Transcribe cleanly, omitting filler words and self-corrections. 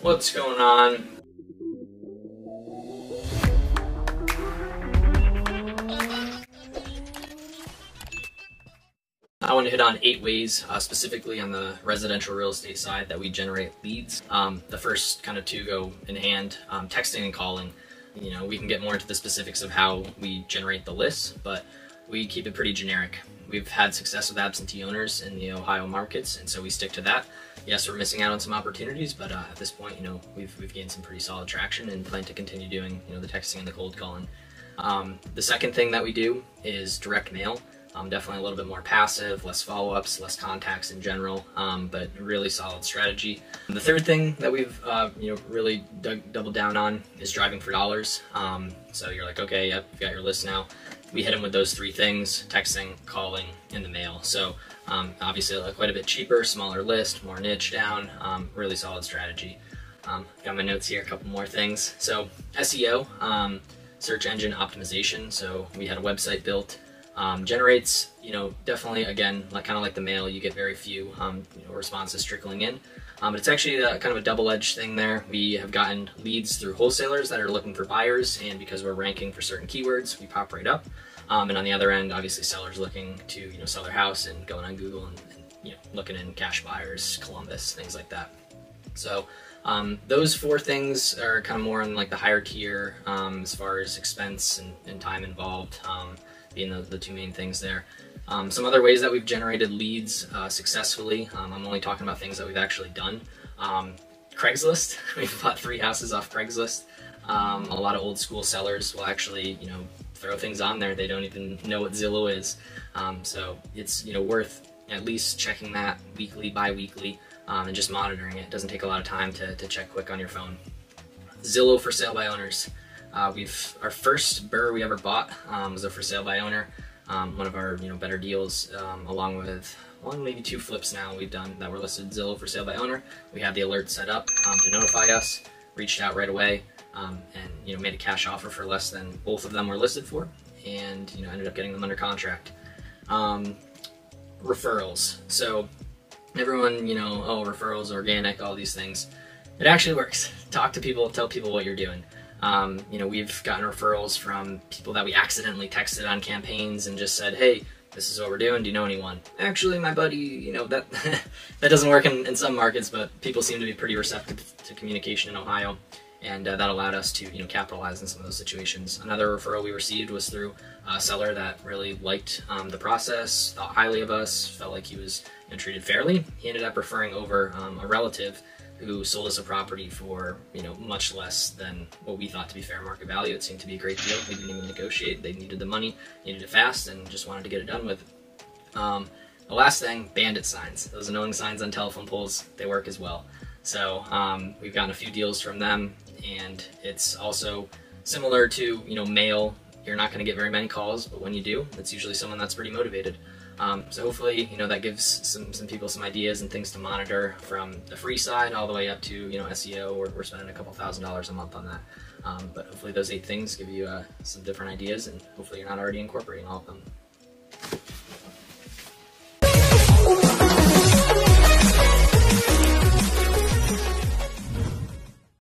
What's going on? I want to hit on 8 ways, specifically on the residential real estate side, that we generate leads. The first kind of 2 go in hand, texting and calling. You know, we can get more into the specifics of how we generate the lists, but we keep it pretty generic. We've had success with absentee owners in the Ohio markets, and so we stick to that. Yes, we're missing out on some opportunities, but at this point, you know, we've gained some pretty solid traction and plan to continue doing, you know, the texting and the cold calling. The second thing that we do is direct mail. Definitely a little bit more passive, less follow-ups, less contacts in general, but really solid strategy. The third thing that we've really doubled down on is driving for dollars. So you're like, okay, yep, you've got your list now. We hit them with those 3 things: texting, calling, and the mail. So obviously quite a bit cheaper, smaller list, more niche down, really solid strategy. Got my notes here, a couple more things. So SEO, search engine optimization. So we had a website built. Generates, definitely, again, kind of like the mail, you get very few responses trickling in. But it's actually kind of a double-edged thing there. We have gotten leads through wholesalers that are looking for buyers, and because we're ranking for certain keywords, we pop right up. And on the other end, obviously, sellers looking to sell their house and going on Google and looking in cash buyers, Columbus, things like that. So those 4 things are kind of more in like the higher tier as far as expense and time involved. Being the 2 main things there. Some other ways that we've generated leads successfully, I'm only talking about things that we've actually done. Craigslist, we've bought 3 houses off Craigslist. A lot of old school sellers will actually, throw things on there. They don't even know what Zillow is. So it's, worth at least checking that weekly, bi-weekly, and just monitoring it. It doesn't take a lot of time to check quick on your phone. Zillow for sale by owners. Our first BRRRR we ever bought was a for sale by owner. One of our better deals, along with maybe 2 flips now we've done that were listed Zillow for sale by owner. We had the alert set up to notify us, reached out right away, and made a cash offer for less than both of them were listed for, and ended up getting them under contract. Referrals. So everyone, oh, referrals, organic, all these things. It actually works. Talk to people, tell people what you're doing. We've gotten referrals from people that we accidentally texted on campaigns and just said, hey, this is what we're doing, do you know anyone? Actually, my buddy, that that doesn't work in some markets, but people seem to be pretty receptive to communication in Ohio, and that allowed us to capitalize in some of those situations. Another referral we received was through a seller that really liked the process, thought highly of us, felt like he was treated fairly. He ended up referring over a relative who sold us a property for much less than what we thought to be fair market value. It seemed to be a great deal. We didn't even negotiate. They needed the money, needed it fast, and just wanted to get it done with. The last thing, Bandit Signs. Those annoying signs on telephone poles, they work as well. So we've gotten a few deals from them, and it's also similar to mail. You're not going to get very many calls, but when you do, it's usually someone that's pretty motivated. So hopefully, that gives some people some ideas and things to monitor, from the free side all the way up to, SEO. We're spending a couple $1,000s a month on that. But hopefully those 8 things give you some different ideas, and hopefully you're not already incorporating all of them.